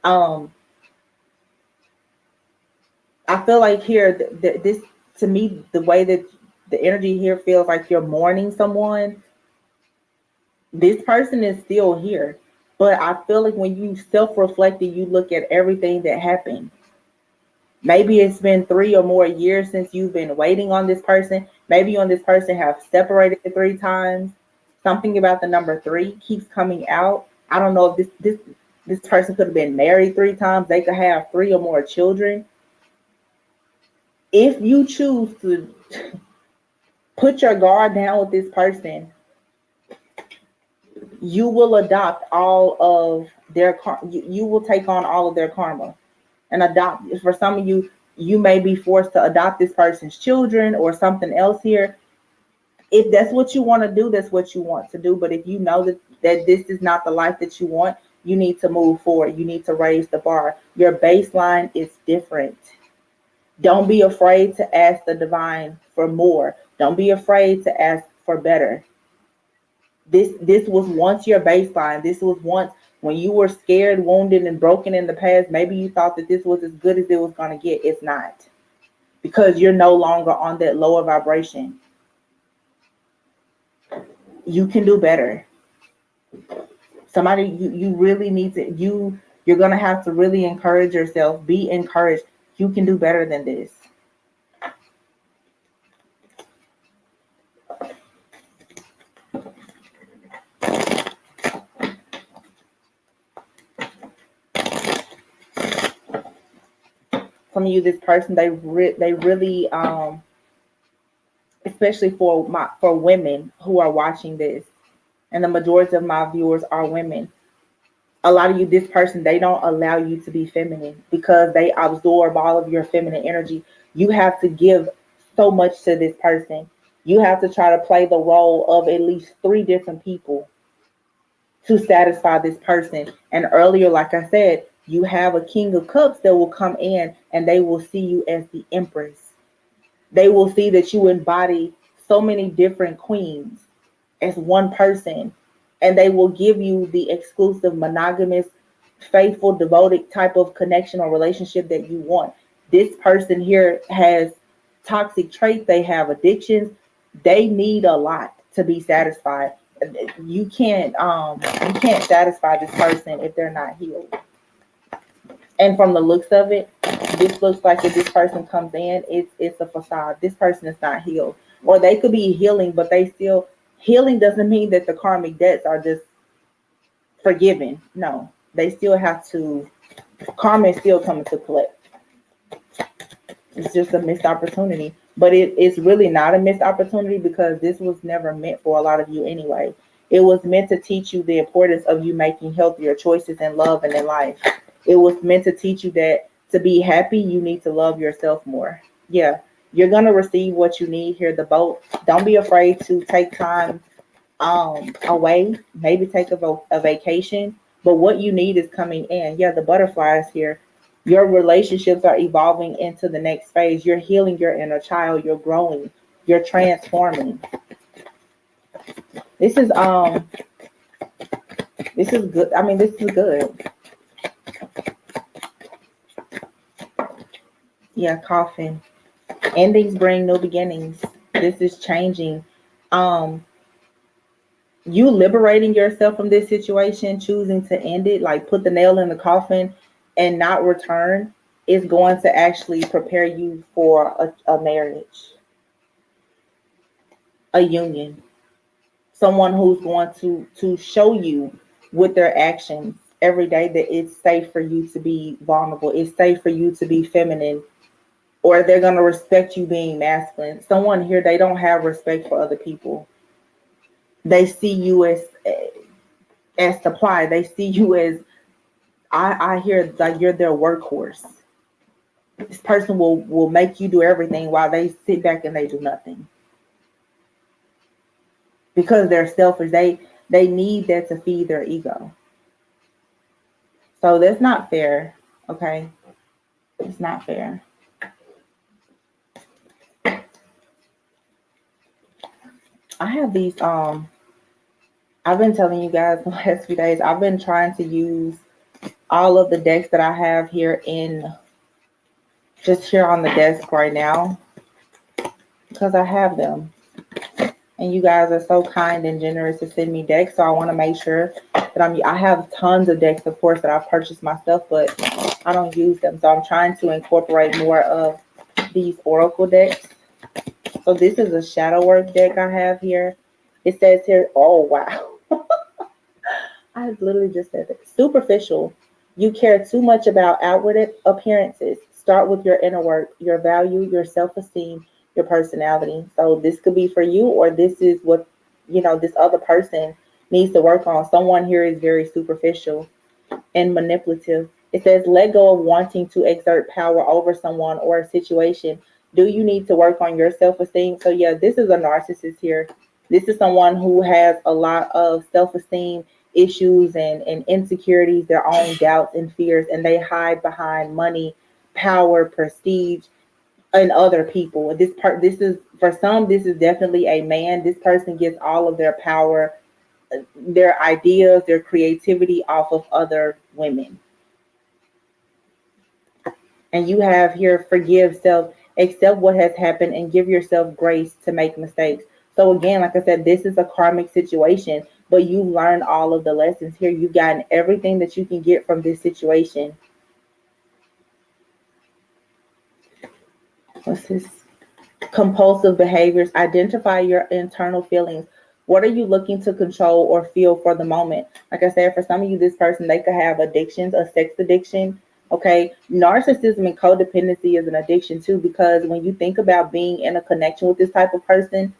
I feel like here, this, to me, the way that the energy here feels like you're mourning someone. This person is still here, but I feel like when you self-reflect and you look at everything that happened, maybe it's been 3 or more years since you've been waiting on this person. Maybe you and this person have separated 3 times. Something about the number 3 keeps coming out. I don't know if this person could have been married 3 times. They could have 3 or more children. If you choose to put your guard down with this person, you will adopt all of their you will take on all of their karma and adopt. For some of you, you may be forced to adopt this person's children or something else here. If that's what you want to do, that's what you want to do. But if you know that this is not the life that you want, you need to move forward. You need to raise the bar. Your baseline is different. Don't be afraid to ask the divine for more. Don't be afraid to ask for better. This was once your baseline. This was once when you were scared, wounded, and broken in the past. Maybe you thought that this was as good as it was going to get. It's not. because you're no longer on that lower vibration. You can do better. Somebody, you really need to, you're going to have to really encourage yourself. Be encouraged. You can do better than this. Some of you, this person, they really, especially for women who are watching this, and the majority of my viewers are women. A lot of you, this person, they don't allow you to be feminine because they absorb all of your feminine energy. You have to give so much to this person. You have to try to play the role of at least 3 different people to satisfy this person. And earlier, like I said, you have a King of Cups that will come in and they will see you as the Empress. They will see that you embody so many different queens as one person, and they will give you the exclusive, monogamous, faithful, devoted type of connection or relationship that you want. This person here has toxic traits. They have addictions. They need a lot to be satisfied. You can't satisfy this person if they're not healed. And from the looks of it, this looks like if this person comes in, it's a facade. This person is not healed. Or they could be healing, but they still, healing doesn't mean that the karmic debts are just forgiven. No, they still have to, karma is still coming to collect. It's just a missed opportunity. But it's really not a missed opportunity because this was never meant for a lot of you anyway. It was meant to teach you the importance of you making healthier choices in love and in life. It was meant to teach you that to be happy, you need to love yourself more. Yeah, you're going to receive what you need here, the boat. Don't be afraid to take time away, maybe take a vacation. But what you need is coming in. Yeah, the butterflies here. Your relationships are evolving into the next phase. You're healing your inner child. You're growing. You're transforming. This is good. I mean, this is good. Yeah, coffin. Endings bring new beginnings. This is changing. You liberating yourself from this situation, choosing to end it, like put the nail in the coffin and not return, is going to actually prepare you for a marriage, a union. Someone who's going to show you with their actions every day that it's safe for you to be vulnerable. It's safe for you to be feminine, or they're going to respect you being masculine. Someone here, they don't have respect for other people. They see you as supply. They see you as, I hear like you're their workhorse. This person will make you do everything while they sit back and they do nothing. Because they're selfish. They need that to feed their ego. So that's not fair. Okay? It's not fair. I have these I've been telling you guys the last few days, I've been trying to use all of the decks that I have here just here on the desk right now, because I have them. And you guys are so kind and generous to send me decks. So I want to make sure that I have tons of decks, of course, that I've purchased myself, but I don't use them. So I'm trying to incorporate more of these oracle decks. So this is a shadow work deck I have here. It says here, oh, wow. I literally just said that. Superficial. You care too much about outward appearances. Start with your inner work, your value, your self-esteem, your personality. So this could be for you, or this is what, this other person needs to work on. Someone here is very superficial and manipulative. It says, let go of wanting to exert power over someone or a situation. Do you need to work on your self-esteem? So yeah, this is a narcissist here. This is someone who has a lot of self-esteem issues and insecurities, their own doubts and fears, and they hide behind money, power, prestige, and other people. This is for some, this is definitely a man. This person gets all of their power, their ideas, their creativity off of other women. And you have here, forgive self, Accept what has happened and give yourself grace to make mistakes. So again, like I said, this is a karmic situation, but you learned all of the lessons here. You've gotten everything that you can get from this situation. What's this? Compulsive behaviors. Identify your internal feelings. What are you looking to control or feel for the moment? Like I said, for some of you, this person, they could have addictions, a sex addiction. Okay. Narcissism and codependency is an addiction too, because when you think about being in a connection with this type of person,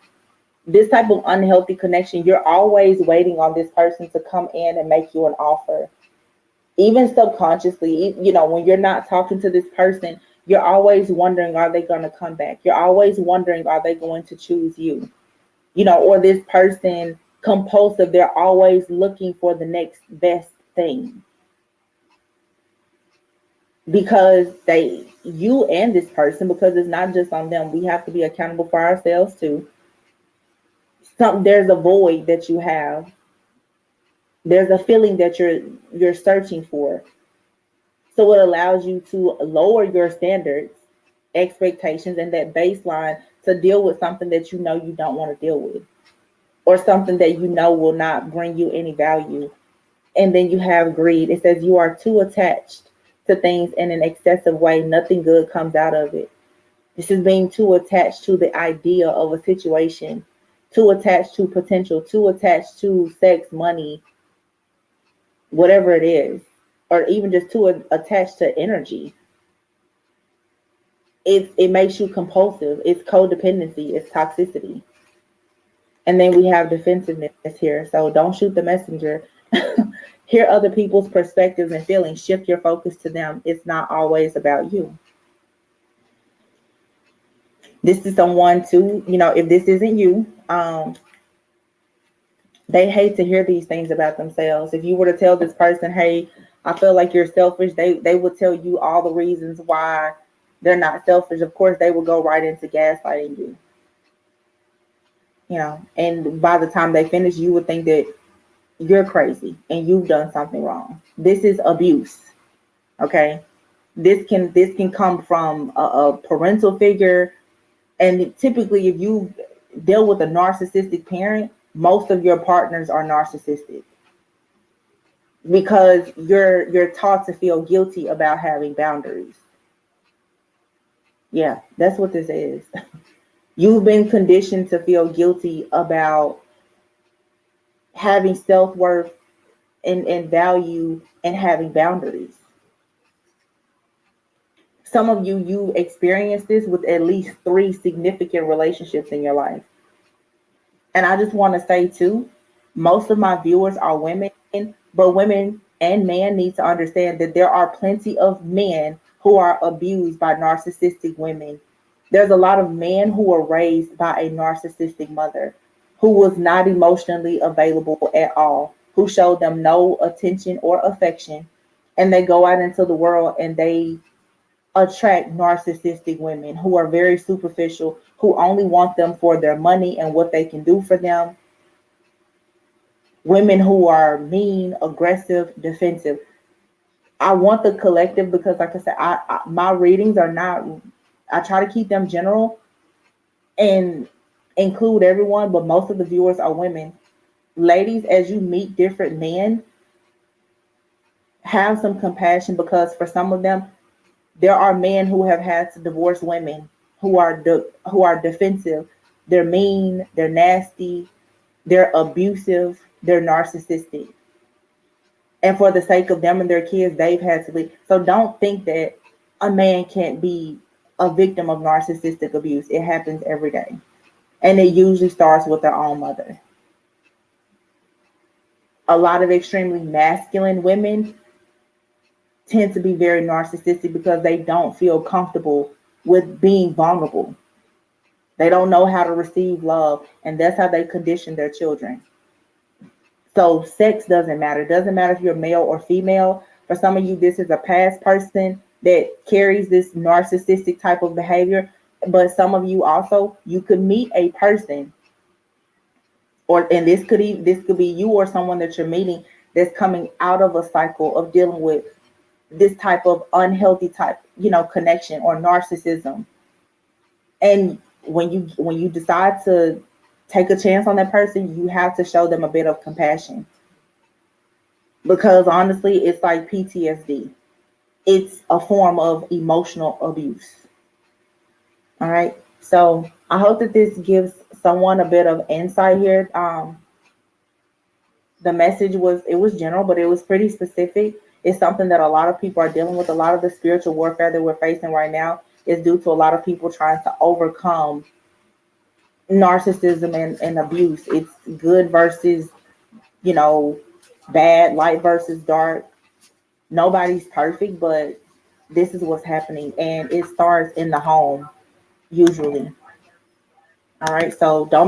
this type of unhealthy connection, you're always waiting on this person to come in and make you an offer. Even subconsciously, when you're not talking to this person, you're always wondering, are they going to come back? You're always wondering, are they going to choose you? Or this person, compulsive, they're always looking for the next best thing. Because you and this person, because it's not just on them, we have to be accountable for ourselves too. There's a void that you have. There's a feeling that you're searching for. So it allows you to lower your standards, expectations, and that baseline to deal with something that you don't want to deal with, or something that will not bring you any value. And then you have greed. It says you are too attached to things in an excessive way. Nothing good comes out of it. This is being too attached to the idea of a situation, too attached to potential, too attached to sex, money, whatever it is, or even just too attached to energy. It makes you compulsive. It's codependency. It's toxicity. And then we have defensiveness here. So don't shoot the messenger. Hear other people's perspectives and feelings. Shift your focus to them. It's not always about you. This is someone too, if this isn't you, they hate to hear these things about themselves. If you were to tell this person, hey, I feel like you're selfish, they would tell you all the reasons why they're not selfish. Of course, they will go right into gaslighting you. And by the time they finish, you would think that you're crazy and you've done something wrong. This is abuse. Okay. This can come from a parental figure. And typically, if you deal with a narcissistic parent, most of your partners are narcissistic, because you're taught to feel guilty about having boundaries. Yeah, that's what this is. You've been conditioned to feel guilty about having self-worth and value and having boundaries. Some of you experience this with at least 3 significant relationships in your life. And I just want to say too, most of my viewers are women, but women and men need to understand that there are plenty of men who are abused by narcissistic women. There's a lot of men who were raised by a narcissistic mother who was not emotionally available at all, who showed them no attention or affection. And they go out into the world and they attract narcissistic women who are very superficial, who only want them for their money and what they can do for them. Women who are mean, aggressive, defensive. I want the collective because, like I said, my readings are not, I try to keep them general and include everyone, but most of the viewers are women. Ladies, as you meet different men, have some compassion, because for some of them, there are men who have had to divorce women who are defensive. They're mean, they're nasty, they're abusive, they're narcissistic. And for the sake of them and their kids, they've had to leave. So don't think that a man can't be a victim of narcissistic abuse. It happens every day. And it usually starts with their own mother. A lot of extremely masculine women tend to be very narcissistic because they don't feel comfortable with being vulnerable. They don't know how to receive love, and that's how they condition their children. So sex doesn't matter. It doesn't matter if you're male or female. For some of you, this is a past person that carries this narcissistic type of behavior. But some of you also, you could meet a person, and this could be you or someone that you're meeting that's coming out of a cycle of dealing with this type of unhealthy type, connection or narcissism. And when you decide to take a chance on that person, you have to show them a bit of compassion, because honestly, it's like PTSD. It's a form of emotional abuse. All right. So I hope that this gives someone a bit of insight here. The message was general, but it was pretty specific. It's something that a lot of people are dealing with. A lot of the spiritual warfare that we're facing right now is due to a lot of people trying to overcome narcissism and abuse. It's good versus, bad, light versus dark. Nobody's perfect, but this is what's happening. And it starts in the home, usually. All right. So don't be